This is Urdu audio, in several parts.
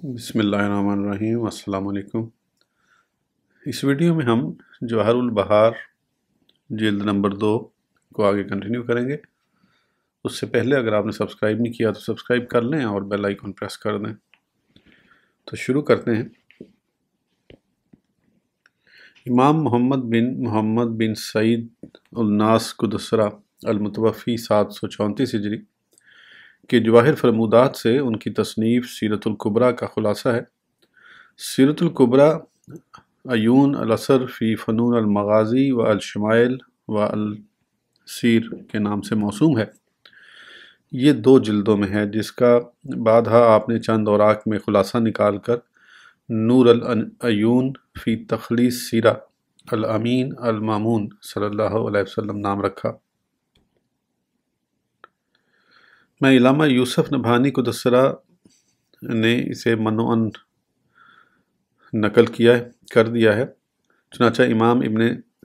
بسم اللہ الرحمن الرحیم۔ السلام علیکم۔ اس ویڈیو میں ہم جواہر البحار جلد نمبر 2 کو آگے کنٹینیو کریں گے۔ اس سے پہلے اگر آپ نے سبسکرائب نہیں کیا تو سبسکرائب کر لیں اور بیل آئیکن پریس کر دیں۔ تو شروع کرتے ہیں۔ امام محمد بن سعید الناس قدسرہ المتوفی 734 ہجری کہ جواہر فرمودات سے ان کی تصنیف سیرت الکبریٰ کا خلاصہ ہے۔ سیرت الکبریٰ عیون الاثر فی فنون المغازی و الشمائل و السیر کے نام سے موسوم ہے۔ یہ 2 جلدوں میں ہے، جس کا بعدها آپ نے چند اوراق میں خلاصہ نکال کر نور العیون فی تخلیص سیرہ الامین المامون صلی اللہ علیہ وسلم نام رکھا۔ میں علامہ یوسف نبہانی قدسرہ نے اسے منوعاً نقل کر دیا ہے۔ چنانچہ امام ابن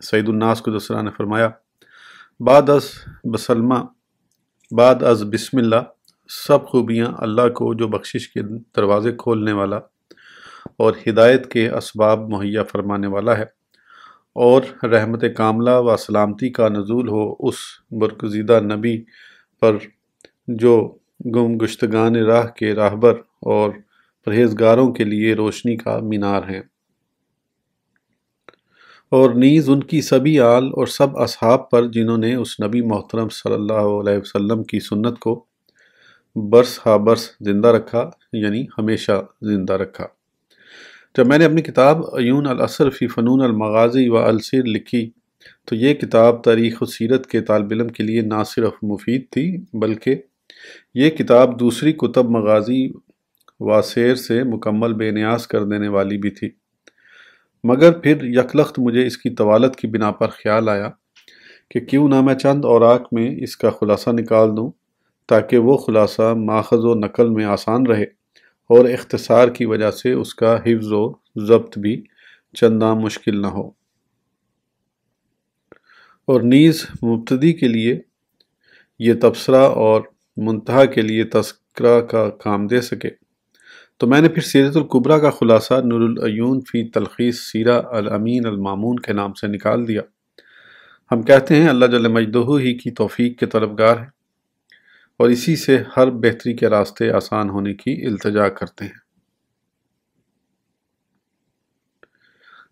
سعید الناس قدسرہ نے فرمایا، بعد از بسم اللہ، سب خوبیاں اللہ کو جو بخشش کے دروازے کھولنے والا اور ہدایت کے اسباب مہیا فرمانے والا ہے، اور رحمت کاملہ و سلامتی کا نزول ہو اس برگزیدہ نبی پر جو گمگشتگان راہ کے راہبر اور پرہیزگاروں کے لیے روشنی کا مینار ہیں، اور نیز ان کی سبھی آل اور سب اصحاب پر جنہوں نے اس نبی محترم صلی اللہ علیہ وسلم کی سنت کو برس ہا برس زندہ رکھا، یعنی ہمیشہ زندہ رکھا۔ جب میں نے اپنی کتاب عیون الاثر فی فنون المغازی و السیر لکھی تو یہ کتاب تاریخ و سیرت کے طالب علم کے لیے نہ صرف مفید تھی، بلکہ یہ کتاب دوسری کتب مغازی و سیر سے مکمل بے نیاز کر دینے والی بھی تھی۔ مگر پھر یکلخت مجھے اس کی طوالت کی بنا پر خیال آیا کہ کیوں نہ میں چند اوراق میں اس کا خلاصہ نکال دوں، تاکہ وہ خلاصہ ماخذ و نقل میں آسان رہے اور اختصار کی وجہ سے اس کا حفظ و ضبط بھی چنداں مشکل نہ ہو، اور نیز مبتدی کے لیے یہ تبصرہ اور منتہا کے لیے تذکرہ کا کام دے سکے۔ تو میں نے پھر سیرت الکبریٰ کا خلاصہ نور العیون فی تلخیص سیرہ الامین المامون کے نام سے نکال دیا۔ ہم کہتے ہیں اللہ جل مجدہ ہی کی توفیق کے طلبگار ہیں، اور اسی سے ہر بہتری کے راستے آسان ہونے کی التجا کرتے ہیں۔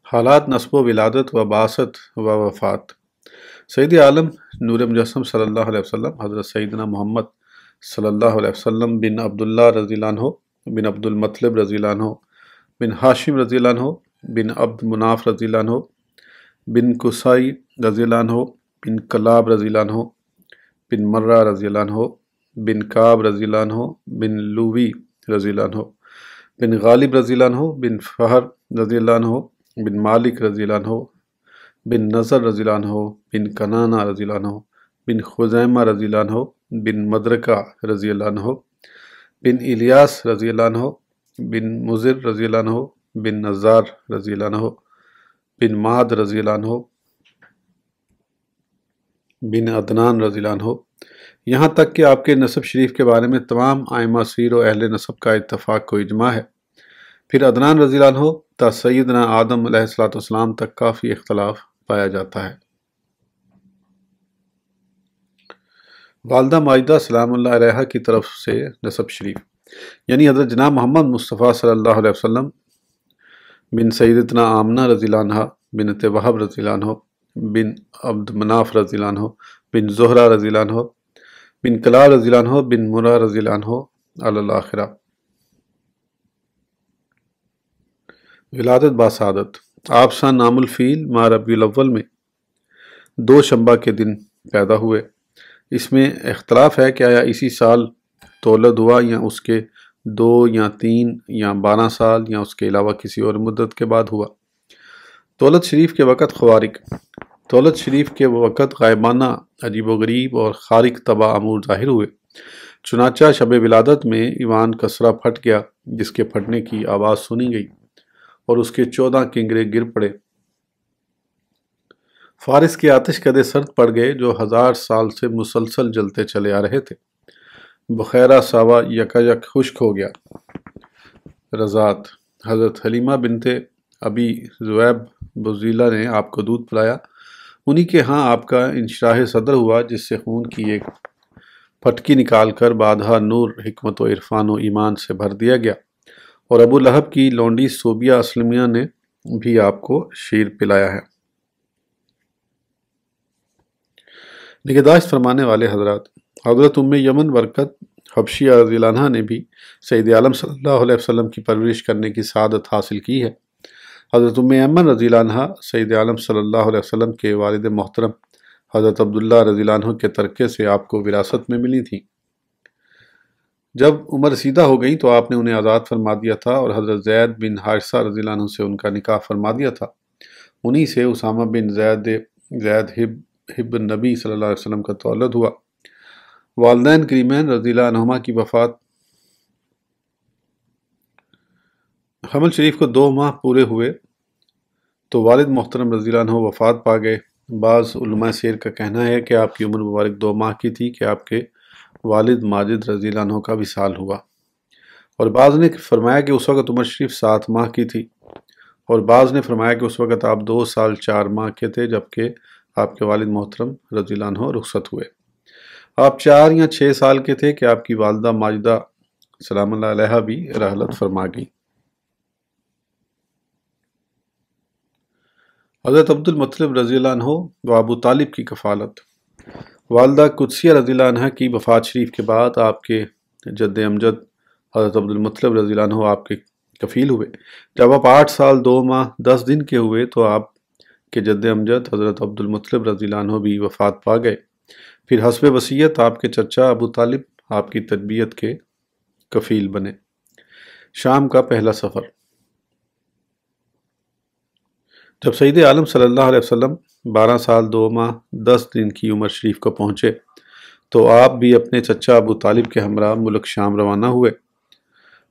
حالات نسب و ولادت و بعثت و وفات۔ سید عالم نور مجسم صلی اللہ علیہ وسلم حضرت سیدنا محمد صلی اللہ علیہ وسلم بن عبداللہ رضی اللہ عنہ بن عبد المطلب رضی اللہ عنہ بن ہاشم رضی اللہ عنہ بن عبد مناف رضی اللہ عنہ بن قصی رضی اللہ عنہ بن کلاب رضی اللہ عنہ بن مرہ رضی اللہ عنہ بن کعب رضی اللہ عنہ بن لوی رضی اللہ عنہ بن غالب رضی اللہ عنہ بن فہر رضی اللہ عنہ بن مالک رضی اللہ عنہ بن نظر رضی اللہ عنہ بن کنانہ رضی اللہ عنہ بن خزیمہ رضی اللہ عنہ بن مدرکہ رضی اللہ عنہ بن الیاس رضی اللہ عنہ بن مضر رضی اللہ عنہ بن نزار رضی اللہ عنہ بن ماد رضی اللہ عنہ بن عدنان رضی اللہ عنہ، یہاں تک کہ آپ کے نسب شریف کے بارے میں تمام ائمہ سیر و اہل نسب کا اتفاق و اجماع ہے۔ پھر عدنان رضی اللہ عنہ تا سیدنا آدم علیہ السلام تک کافی اختلاف پایا جاتا ہے۔ والدہ ماجدہ سلام اللہ علیہا کی طرف سے نسب شریف، یعنی حضرت جناب محمد مصطفیٰ صلی اللہ علیہ وسلم بن سیدتنا آمنہ رضی اللہ عنہ بنت وہب رضی اللہ عنہ بن عبد مناف رضی اللہ عنہ بن زہرہ رضی اللہ عنہ بن کلاب رضی اللہ عنہ بن مرہ رضی اللہ عنہ علی الآخرہ۔ ولادت باسعادت۔ آپ سن نام الفیل ماہ ربیع الاول میں 2 شنبہ کے دن پیدا ہوئے۔ اس میں اختلاف ہے کہ آیا اسی سال تولد ہوا یا اس کے 2 یا 3 یا 12 سال یا اس کے علاوہ کسی اور مدت کے بعد ہوا۔ تولد شریف کے وقت خوارق۔ تولد شریف کے وقت غائبانہ عجیب و غریب اور خارق طبع امور ظاہر ہوئے۔ چنانچہ شب ولادت میں ایوان کسرا پھٹ گیا، جس کے پھٹنے کی آواز سنی گئی اور اس کے 14 کنگرے گر پڑے۔ فارس کے آتش کدے سرد پڑ گئے جو 1000 سال سے مسلسل جلتے چلے آ رہے تھے۔ بخیرہ ساوا یکایک خشک ہو گیا۔ رضاعت، حضرت حلیمہ بنت ابی ذؤیب بزیلہ نے آپ کو دودھ پلایا، انہی کے ہاں آپ کا انشراح صدر ہوا، جس سے خون کی ایک پھٹکی نکال کر بادھا نور حکمت و عرفان و ایمان سے بھر دیا گیا، اور ابو لہب کی لونڈی صوبیہ اسلمیہ نے بھی آپ کو شیر پلایا ہے۔ نگہداشت فرمانے والے حضرات، حضرت ام یمن برکت حبشیہ رضی اللہ عنہ نے بھی سید عالم صلی اللہ علیہ وسلم کی پرورش کرنے کی سعادت حاصل کی ہے۔ حضرت ام یمن رضی اللہ عنہ سید عالم صلی اللہ علیہ وسلم کے والد محترم حضرت عبداللہ رضی اللہ عنہ کے ترکے سے آپ کو وراثت میں ملی تھیں۔ جب عمر رسیدہ ہو گئی تو آپ نے انہیں آزاد فرما دیا تھا، اور حضرت زید بن حارثہ رضی اللہ عنہ سے ان کا نکاح فرما دیا تھا۔ انہی سے اسامہ بن زید حب النبی صلی اللہ علیہ وسلم کا تولد ہوا۔ والدین کریمین رضی اللہ عنہما کی وفات، حمل شریف کو 2 ماہ پورے ہوئے تو والد محترم رضی اللہ عنہ وفات پا گئے۔ بعض علماء سیر کا کہنا ہے کہ آپ کی عمر مبارک 2 ماہ کی تھی کہ آپ کے والد ماجد رضی اللہ عنہ کا وصال ہوا، اور بعض نے فرمایا کہ اس وقت عمر شریف 7 ماہ کی تھی، اور بعض نے فرمایا کہ اس وقت آپ 2 سال 4 ماہ کے تھے جبکہ آپ کے والد محترم رضی اللہ عنہ رخصت ہوئے۔ آپ 4 یا 6 سال کے تھے کہ آپ کی والدہ ماجدہ سلام اللہ علیہا بھی رحلت فرما گئی۔ حضرت عبد المطلب رضی اللہ عنہ و ابو طالب کی کفالت، والدہ قدسیہ رضی اللہ عنہ کی وفات شریف کے بعد آپ کے جد امجد حضرت عبد المطلب رضی اللہ عنہ آپ کے کفیل ہوئے۔ جب آپ 8 سال 2 ماہ 10 دن کے ہوئے تو آپ کے جد امجد حضرت عبد المطلب رضی اللہ عنہ بھی وفات پا گئے۔ پھر حسب وصیت آپ کے چچا ابو طالب آپ کی تربیت کے کفیل بنے۔ شام کا پہلا سفر۔ جب سید عالم صلی اللہ علیہ وسلم 12 سال 2 ماہ 10 دن کی عمر شریف کو پہنچے تو آپ بھی اپنے چچا ابو طالب کے ہمراہ ملک شام روانہ ہوئے۔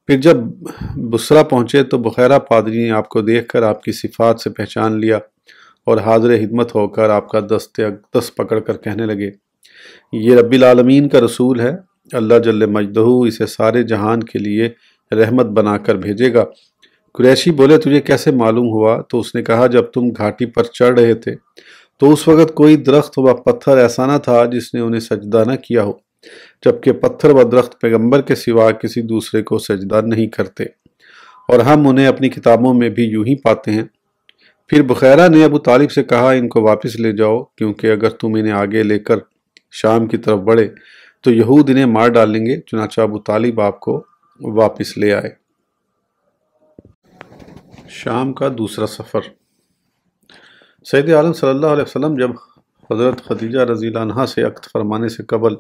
پھر جب بصرہ پہنچے تو بحیرہ پادری نے آپ کو دیکھ کر آپ کی صفات سے پہچان لیا، اور حاضر خدمت ہو کر آپ کا دست پکڑ کر کہنے لگے، یہ رب العالمین کا رسول ہے، اللہ جل مجدہ اسے سارے جہان کے لیے رحمت بنا کر بھیجے گا۔ قریشی بولے، تجھے کیسے معلوم ہوا؟ تو اس نے کہا، جب تم گھاٹی پر چڑھ رہے تھے تو اس وقت کوئی درخت و پتھر ایسا نہ تھا جس نے انہیں سجدہ نہ کیا ہو، جبکہ پتھر و درخت پیغمبر کے سوا کسی دوسرے کو سجدہ نہیں کرتے، اور ہم انہیں اپنی کتابوں میں بھی یوں ہی پاتے ہیں۔ پھر بحیرہ نے ابو طالب سے کہا، ان کو واپس لے جاؤ، کیونکہ اگر تم انہیں آگے لے کر شام کی طرف بڑھے تو یہود انہیں مار ڈالیں گے۔ چنانچہ ابو طالب آپ کو واپس لے آئے۔ شام کا دوسرا سفر۔ سید عالم صلی اللہ علیہ وسلم جب حضرت خدیجہ رضی اللہ عنہا سے عقد فرمانے سے قبل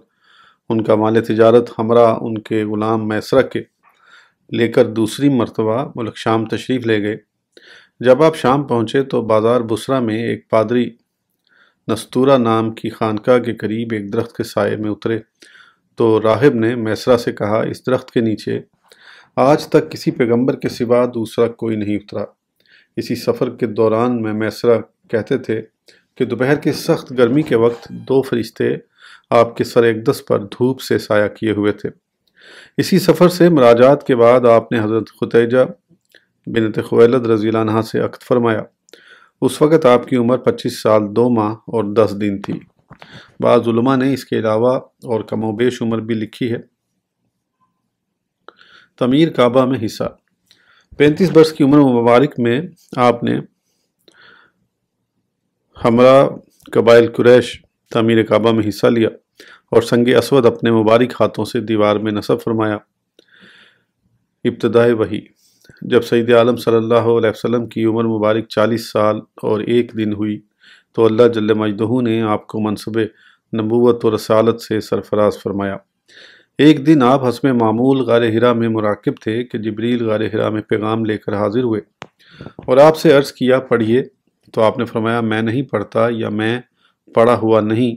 ان کا مال تجارت ہمراہ ان کے غلام میسرہ کے لے کر دوسری مرتبہ ملک شام تشریف لے گئے۔ جب آپ شام پہنچے تو بازار بصرہ میں ایک پادری نستورہ نام کی خانقاہ کے قریب ایک درخت کے سائے میں اترے تو راہب نے میسرہ سے کہا، اس درخت کے نیچے آج تک کسی پیغمبر کے سوا دوسرا کوئی نہیں اترا۔ اسی سفر کے دوران میں میسرہ کہتے تھے کہ دوپہر کی سخت گرمی کے وقت 2 فرشتے آپ کے سر اقدس پر دھوپ سے سایہ کیے ہوئے تھے۔ اسی سفر سے مراجعات کے بعد آپ نے حضرت خدیجہ بنت خویلد رضی اللہ عنہا سے عقد فرمایا۔ اس وقت آپ کی عمر 25 سال 2 ماہ اور 10 دن تھی۔ بعض علماء نے اس کے علاوہ اور کم و بیش عمر بھی لکھی ہے۔ تعمیر کعبہ میں حصہ۔ 35 برس کی عمر مبارک میں آپ نے ہمراہ قبائل قریش تعمیر کعبہ میں حصہ لیا اور سنگ اسود اپنے مبارک ہاتھوں سے دیوار میں نصب فرمایا۔ ابتدائے وحی۔ جب سید عالم صلی اللہ علیہ وسلم کی عمر مبارک 40 سال اور 1 دن ہوئی تو اللہ جل مجدہ نے آپ کو منصب نبوت و رسالت سے سرفراز فرمایا۔ ایک دن آپ حسب معمول غار حرا میں مراقب تھے کہ جبریل غار حرا میں پیغام لے کر حاضر ہوئے اور آپ سے عرض کیا، پڑھیے۔ تو آپ نے فرمایا، میں نہیں پڑھتا یا میں پڑھا ہوا نہیں،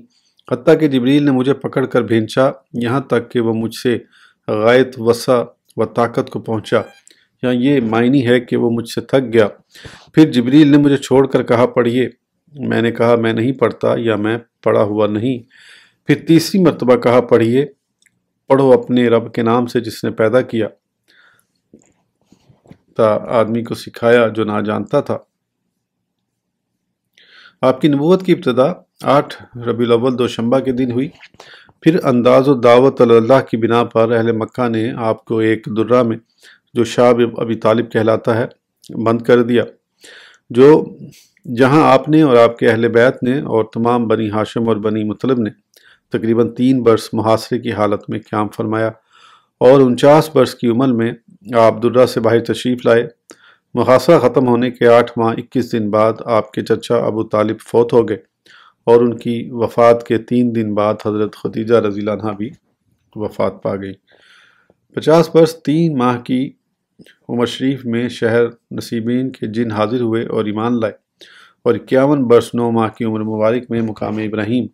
حتیٰ کہ جبریل نے مجھے پکڑ کر بھینچا یہاں تک کہ وہ مجھ سے غایت وسع و طاقت کو پہنچا، یا یہ معنی ہے کہ وہ مجھ سے تھک گیا۔ پھر جبریل نے مجھے چھوڑ کر کہا، پڑھیے۔ میں نے کہا، میں نہیں پڑھتا یا میں پڑھا ہوا نہیں۔ پھر تیسری مرتبہ کہا، پڑھیے، پڑھو اپنے رب کے نام سے جس نے پیدا کیا۔ آدمی کو سکھایا جو نہ جانتا تھا۔ آپ کی نبوت کی ابتدا 8 ربیع الاول دوشنبہ کے دن ہوئی۔ پھر انداز و دعوت اللہ کی بنا پر اہل مکہ نے آپ کو ایک درہ میں، جو شعب ابی طالب کہلاتا ہے، بند کر دیا، جہاں آپ نے اور آپ کے اہل بیت نے اور تمام بنی ہاشم اور بنی مطلب نے تقریباً 3 برس محاصرے کی حالت میں قیام فرمایا، اور 49 برس کی عمر میں آپ درہ سے باہر تشریف لائے۔ محاصرہ ختم ہونے کے 8 ماہ 21 دن بعد آپ کے چچا ابو طالب فوت ہو گئے، اور ان کی وفات کے 3 دن بعد حضرت خدیجہ رضی اللہ عنہا بھی وفات پا گئی۔ 50 برس 3 ماہ کی عمر شریف میں شہر نصیبین کے جن حاضر ہوئے اور ایمان لائے، اور 51 برس 9 ماہ کی عمر مبارک میں مقام ابراہیم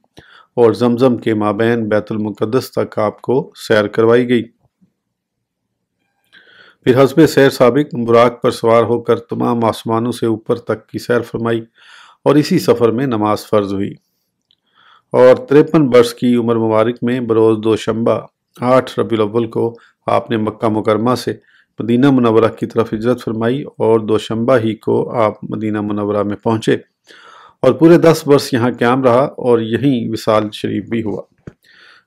اور زمزم کے مابین بیت المقدس تک آپ کو سیر کروائی گئی۔ پھر حسب سیر سابق براق پر سوار ہو کر تمام آسمانوں سے اوپر تک کی سیر فرمائی، اور اسی سفر میں نماز فرض ہوئی، اور 53 برس کی عمر مبارک میں بروز دوشنبہ 8 ربیع الاول کو آپ نے مکہ مکرمہ سے مدینہ منورہ کی طرف ہجرت فرمائی، اور دوشنبہ ہی کو آپ مدینہ منورہ میں پہنچے اور پورے 10 برس یہاں قیام رہا، اور یہیں وصال شریف بھی ہوا۔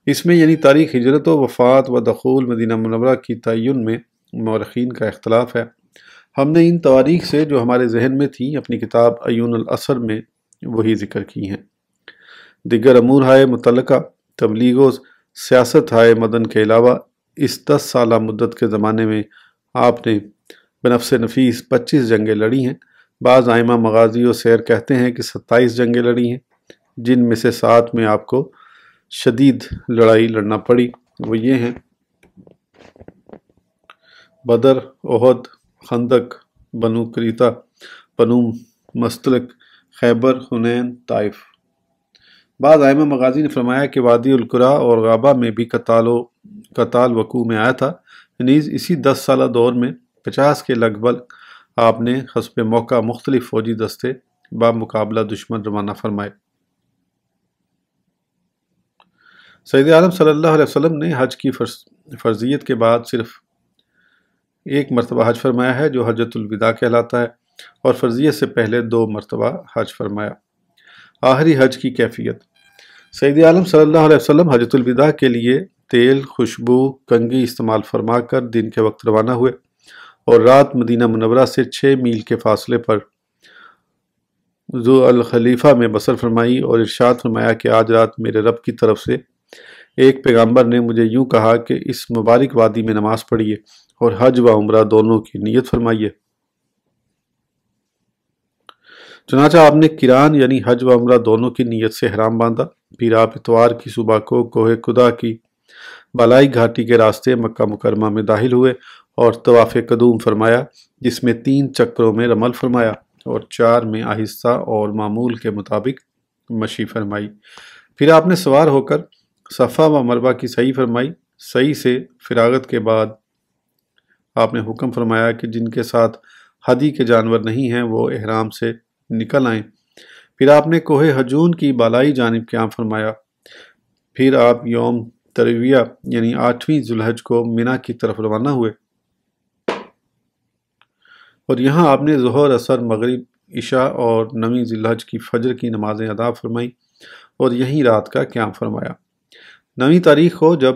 اس میں یعنی تاریخ ہجرت و وفات و دخول مدینہ منورہ کی تعین میں مورخین کا اختلاف ہے۔ ہم نے ان تواریخ سے جو ہمارے ذہن میں تھیں اپنی کتاب عیون الاثر میں وہی ذکر کی ہیں۔ دیگر امور ہائے متعلقہ تبلیغ و سیاست ہائے مدن کے علاوہ اس 10 سالہ مدت کے زمانے میں آپ نے بنفس نفیس 25 جنگیں لڑی ہیں۔ بعض ائمہ مغازی و سیر کہتے ہیں کہ 27 جنگیں لڑی ہیں، جن میں سے 7 میں آپ کو شدید لڑائی لڑنا پڑی۔ وہ یہ ہیں: بدر، احد، خندق، بنو قریظہ، بنو مستلق، خیبر، حنین، طائف۔ بعض ائمہ مغازی نے فرمایا کہ وادی القرا اور غابہ میں بھی قتال وقوع میں آیا تھا۔ نیز اسی 10 سالہ دور میں 50 کے لگ بھگ آپ نے حسب موقع مختلف فوجی دستے بمقابلہ دشمن روانہ فرمائے۔ سید عالم صلی اللہ علیہ وسلم نے حج کی فرضیت کے بعد صرف ایک مرتبہ حج فرمایا ہے، جو حجۃ الوداع کہلاتا ہے، اور فرضیت سے پہلے 2 مرتبہ حج فرمایا۔ آخری حج کی کیفیت: سید عالم صلی اللہ علیہ وسلم حجۃ الوداع کے لیے تیل، خوشبو، کنگھی استعمال فرما کر دن کے وقت روانہ ہوئے، اور رات مدینہ منورہ سے 6 میل کے فاصلے پر ذو الخلیفہ میں بسر فرمائی، اور ارشاد فرمایا کہ آج رات میرے رب کی طرف سے ایک پیغمبر نے مجھے یوں کہا کہ اس مبارک وادی میں نماز پڑھیے اور حج و عمرہ دونوں کی نیت فرمائیے۔ چنانچہ آپ نے قران یعنی حج و عمرہ دونوں کی نیت سے احرام باندھا۔ پھر آپ اتوار کی صبح کو کوہ خدا کی بالائی گھاٹی کے راستے مکہ مکرمہ میں داخل ہوئے اور طواف قدوم فرمایا، جس میں 3 چکروں میں رمل فرمایا اور 4 میں آہستہ اور معمول کے مطابق مشی فرمائی۔ پھر آپ نے سوار ہو کر صفا و مروہ کی سعی فرمائی۔ سعی سے فراغت کے بعد آپ نے حکم فرمایا کہ جن کے ساتھ ہدی کے جانور نہیں ہیں وہ احرام سے نکل آئیں۔ پھر آپ نے کوہ حجون کی بالائی جانب قیام فرمایا۔ پھر آپ یوم ترویہ یعنی 8ویں ذوالحج کو منا کی طرف روانہ ہوئے، اور یہاں آپ نے ظہر، عصر، مغرب، عشاء اور 9ویں ذی الحج کی فجر کی نمازیں ادا فرمائیں، اور یہیں رات کا قیام فرمایا۔ 9ویں تاریخ کو جب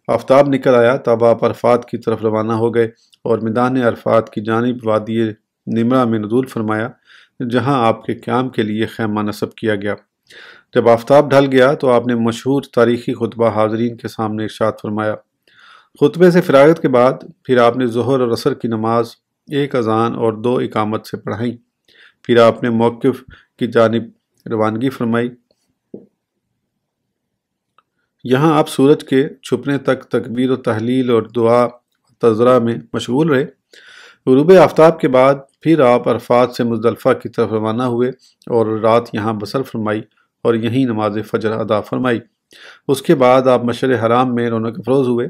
آفتاب نکل آیا تب آپ عرفات کی طرف روانہ ہو گئے اور میدان عرفات کی جانب وادی نمرہ میں نزول فرمایا، جہاں آپ کے قیام کے لیے خیمہ نصب کیا گیا۔ جب آفتاب ڈھل گیا تو آپ نے مشہور تاریخی خطبہ حاضرین کے سامنے ارشاد فرمایا۔ خطبے سے فراغت کے بعد پھر آپ نے ظہر اور عصر کی نماز 1 اذان اور 2 اقامت سے پڑھائیں۔ پھر آپ نے موقف کی جانب روانگی فرمائی۔ یہاں آپ سورج کے چھپنے تک تکبیر و تحلیل اور دعا تذرہ میں مشغول رہے۔ غروب آفتاب کے بعد پھر آپ عرفات سے مزدلفہ کی طرف روانہ ہوئے اور رات یہاں بسر فرمائی اور یہیں نماز فجر ادا فرمائی۔ اس کے بعد آپ مشعر حرام میں رونق افروز ہوئے۔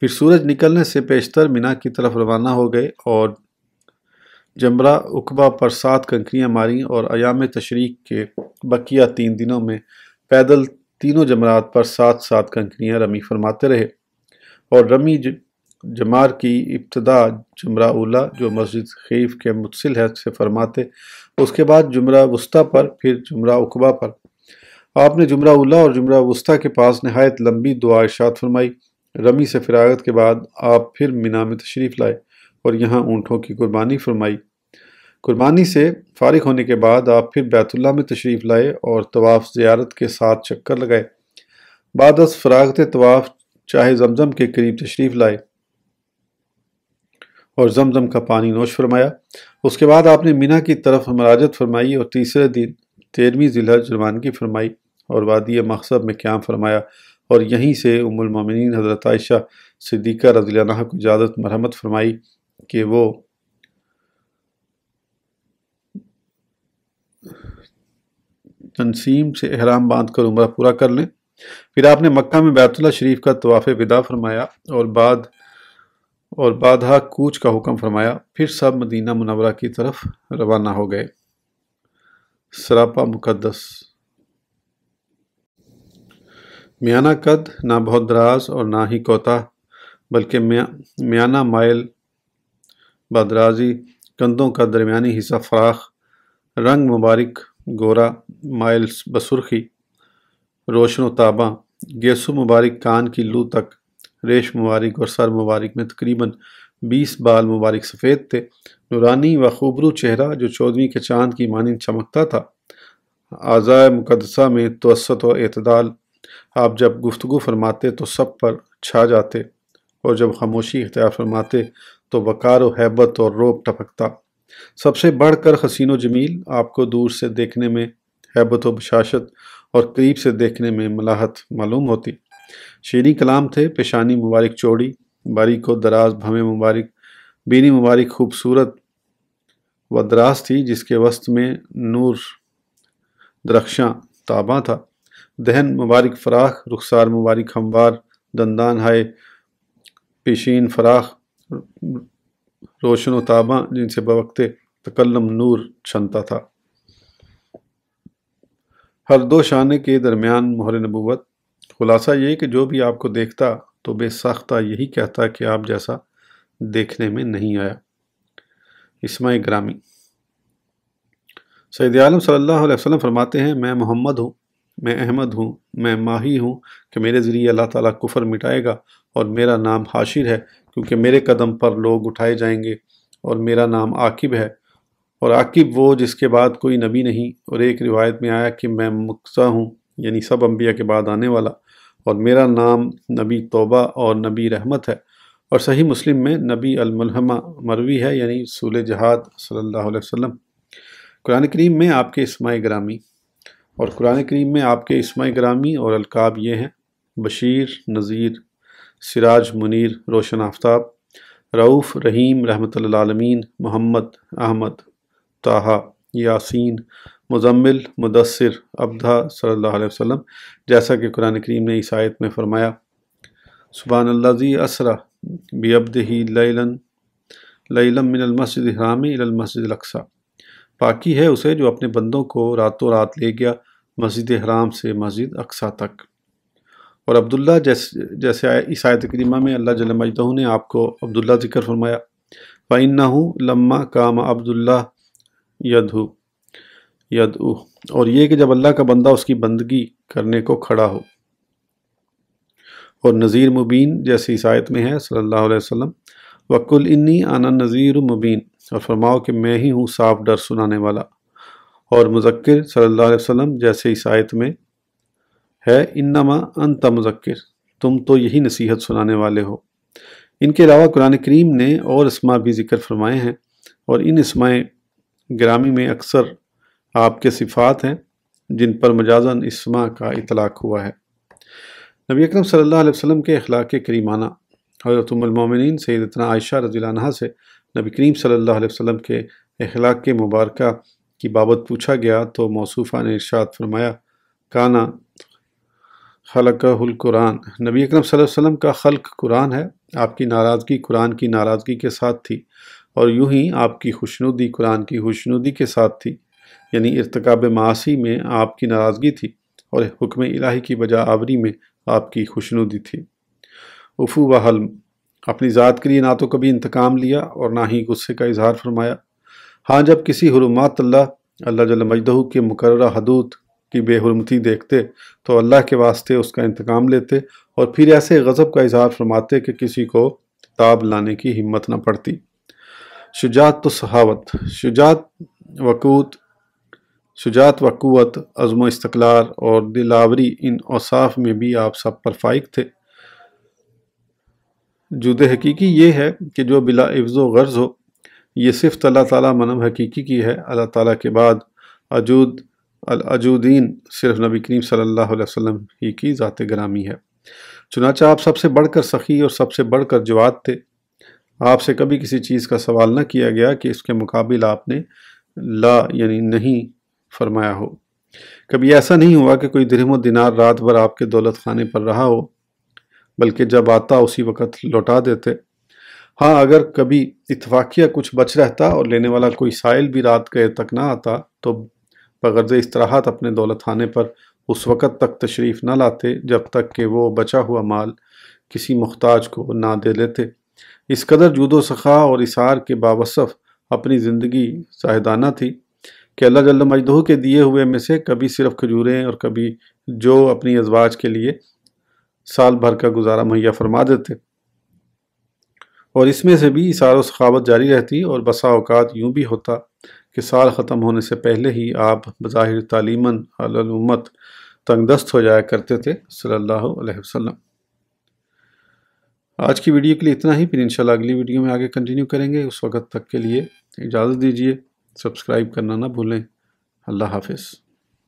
پھر سورج نکلنے سے پیشتر منا کی طرف روانہ ہو گئے اور جمرہ عقبہ پر 7 کنکریاں ماریں، اور ایام تشریق کے بقیہ 3 دنوں میں پیدل تینوں جمرات پر 7 کنکریاں رمی فرماتے رہے، اور رمی جمار کی ابتدا جمرہ اولا جو مسجد خیف کے متصل ہے سے فرماتے، اس کے بعد جمرہ وسطیٰ پر، پھر جمرہ عقبہ پر۔ آپ نے جمرہ اولا اور جمرہ وسطیٰ کے پاس نہایت لمبی دعا ارشاد فرمائی۔ رمی سے فراغت کے بعد آپ پھر مینا میں تشریف لائے اور یہاں اونٹوں کی قربانی فرمائی۔ قربانی سے فارغ ہونے کے بعد آپ پھر بیت اللہ میں تشریف لائے اور طواف زیارت کے ساتھ چکر لگائے۔ بعد از فراغت طواف چاہے زمزم کے قریب تشریف لائے اور زمزم کا پانی نوش فرمایا۔ اس کے بعد آپ نے مینا کی طرف مراجعت فرمائی اور تیسرے دن 13ویں ذی الحجہ روانگی فرمائی اور وادی مخصب میں قیام فرمایا، اور یہیں سے ام المومنین حضرت عائشہ صدیقہ رضی اللہ عنہا کو اجازت مرحمت فرمائی کہ وہ تنسیم سے احرام باندھ کر عمرہ پورا کر لیں۔ پھر آپ نے مکہ میں بیت اللہ شریف کا طواف وداع فرمایا اور بعدها کوچ کا حکم فرمایا۔ پھر سب مدینہ منورہ کی طرف روانہ ہو گئے۔ سراپا مقدس۔ میانہ قد نہ بہت دراز اور نہ ہی کوتاہ، بلکہ میانہ مائل بدرازی، کندھوں کا درمیانی حصہ فراخ، رنگ مبارک گورا، مائل بسرخی، روشن و تاباں، گیسو مبارک کان کی لو تک، ریش مبارک اور سر مبارک میں تقریباً 20 بال مبارک سفید تھے، نورانی و خوبرو چہرہ جو 14ویں کے چاند کی مانند چمکتا تھا، اعضائے مقدسہ میں توسط و اعتدال، آپ جب گفتگو فرماتے تو سب پر چھا جاتے اور جب خاموشی اختیار فرماتے تو وقار و ہیبت اور روب ٹپکتا۔ سب سے بڑھ کر حسین و جمیل، آپ کو دور سے دیکھنے میں ہیبت و بشاشت اور قریب سے دیکھنے میں ملاحت معلوم ہوتی۔ شیریں کلام تھے، پیشانی مبارک چوڑی، باریک و دراز بھویں مبارک، بینی مبارک خوبصورت و دراز تھی جس کے وسط میں نور درخشاں تاباں تھا، دہن مبارک فراخ، رخسار مبارک ہموار، دندان ہائے پیشین فراخ روشن و تاباں جن سے بوقت تکلم نور چھنتا تھا۔ ہر دو شانے کے درمیان مہر نبوت۔ خلاصہ یہ کہ جو بھی آپ کو دیکھتا تو بے ساختہ یہی کہتا کہ آپ جیسا دیکھنے میں نہیں آیا۔ اسماء گرامی۔ سید عالم صلی اللہ علیہ وسلم فرماتے ہیں، میں محمد ہوں، میں احمد ہوں، میں ماہی ہوں کہ میرے ذریعے اللہ تعالیٰ کفر مٹائے گا، اور میرا نام حاشر ہے کیونکہ میرے قدم پر لوگ اٹھائے جائیں گے، اور میرا نام عاقب ہے، اور عاقب وہ جس کے بعد کوئی نبی نہیں، اور ایک روایت میں آیا کہ میں مقتدی ہوں یعنی سب انبیاء کے بعد آنے والا، اور میرا نام نبی توبہ اور نبی رحمت ہے، اور صحیح مسلم میں نبی الملہمہ مروی ہے یعنی رسول جہاد صلی اللہ علیہ وسلم۔ قرآن کریم میں آپ کے اسماء گرامی، اور قرآن کریم میں آپ کے اسماء گرامی اور القاب یہ ہیں: بشیر، نذیر، سراج منیر، روشن آفتاب، رؤوف، رحیم، رحمت للعالمین، محمد، احمد، طٰہٰ، یاسین، مزمل، مدثر، ابدھا صلی اللہ علیہ وسلم، جیسا کہ قرآن کریم نے اس آیت میں فرمایا، سبحان الذی اسریٰ بعبدہ لیلا من المسجد الحرام الی المسجد الاقصیٰ، پاکی ہے اسے جو اپنے بندوں کو راتوں رات لے گیا مسجد حرام سے مسجد اقصیٰ تک۔ اور عبداللہ جیسے اس آیت کریمہ میں اللہ جل مجدہ نے آپ کو عبداللہ ذکر فرمایا، فَإِنَّهُ لَمَّا قَامَ عَبْدُ اللَّهِ يَدْعُو، اور یہ کہ جب اللہ کا بندہ اس کی بندگی کرنے کو کھڑا ہو۔ اور نذیر مبین جیسے اس آیت میں ہے صلی اللہ علیہ وسلم، وَقُلْ إِنِّي أَنَا النَّذِيرُ مُبِينٌ، اور فرماؤ کہ میں ہی ہوں صاف ڈر سنانے والا۔ اور مذکر صلی اللہ علیہ وسلم جیسے اس آیت میں ہے، انما انت مذکر، تم تو یہی نصیحت سنانے والے ہو۔ ان کے علاوہ قرآن کریم نے اور اسماء بھی ذکر فرمائے ہیں، اور ان اسماء گرامی میں اکثر آپ کے صفات ہیں جن پر مجازاً اسماء کا اطلاق ہوا ہے۔ نبی اکرم صلی اللہ علیہ وسلم کے اخلاق کریمانہ۔ حضرت ام المومنین سیدتنا عائشہ رضی اللہ عنہا سے نبی کریم صلی اللہ علیہ وسلم کے اخلاق مبارکہ کی بابت پوچھا گیا تو موصوفہ نے ارشاد فرمایا، کانا خلقہ القرآن، نبی اکرم صلی اللہ علیہ وسلم کا خلق قرآن ہے، آپ کی ناراضگی قرآن کی ناراضگی کے ساتھ تھی، اور یوں ہی آپ کی خوشنودی قرآن کی خوشنودی کے ساتھ تھی، یعنی ارتکاب معاصی میں آپ کی ناراضگی تھی اور حکم الہی کی بجا آوری میں آپ کی خوشنودی تھی۔ عفو و حلم، اپنی ذات کے لیے نہ تو کبھی انتقام لیا اور نہ ہی غصے کا اظہار فرمایا۔ ہاں جب کسی حرمات اللہ جل مجدہ کے مقررہ حدود کی بے حرمتی دیکھتے تو اللہ کے واسطے اس کا انتقام لیتے اور پھر ایسے غضب کا اظہار فرماتے کہ کسی کو تاب لانے کی ہمت نہ پڑتی۔ شجاعت و سخاوت، شجاعت و قوت، عزم و استقلال اور دلاوری، ان اوصاف میں بھی آپ سب پر فائق تھے۔ جود حقیقی یہ ہے کہ جو بلا عوض و غرض ہو، یہ صفت اللہ تعالیٰ منم حقیقی کی ہے۔ اللہ تعالیٰ کے بعد العجودین صرف نبی کریم صلی اللہ علیہ وسلم ہی کی ذات گرامی ہے۔ چنانچہ آپ سب سے بڑھ کر سخی اور سب سے بڑھ کر جواد تھے۔ آپ سے کبھی کسی چیز کا سوال نہ کیا گیا کہ اس کے مقابل آپ نے لا یعنی نہیں فرمایا ہو۔ کبھی ایسا نہیں ہوا کہ کوئی درہم و دینار رات بھر آپ کے دولت خانے پر رہا ہو، بلکہ جب آتا اسی وقت لوٹا دیتے۔ ہاں اگر کبھی اتفاقیہ کچھ بچ رہتا اور لینے والا کوئی سائل بھی رات گئے تک نہ آتا تو بغرض استراحت اپنے دولت خانے پر اس وقت تک تشریف نہ لاتے جب تک کہ وہ بچا ہوا مال کسی محتاج کو نہ دے لیتے۔ اس قدر جود و سخا اور اثار کے باوصف اپنی زندگی زاہدانہ تھی کہ اللہ جل مجدہ کے دیے ہوئے میں سے کبھی صرف کھجوریں اور کبھی جو اپنی ازواج کے لیے سال بھر کا گزارا مہیا فرما دیتے، اور اس میں سے بھی اثار و سخاوت جاری رہتی اور بسا اوقات یوں بھی ہوتا کہ سال ختم ہونے سے پہلے ہی آپ بظاہر تعلیماً علی الامت تنگ دست ہو جایا کرتے تھے صلی اللہ علیہ وسلم۔ آج کی ویڈیو کے لیے اتنا ہی، پھر انشاءاللہ اگلی ویڈیو میں آگے کنٹینیو کریں گے۔ اس وقت تک کے لیے اجازت دیجیے، سبسکرائب کرنا نہ بھولیں۔ اللہ حافظ۔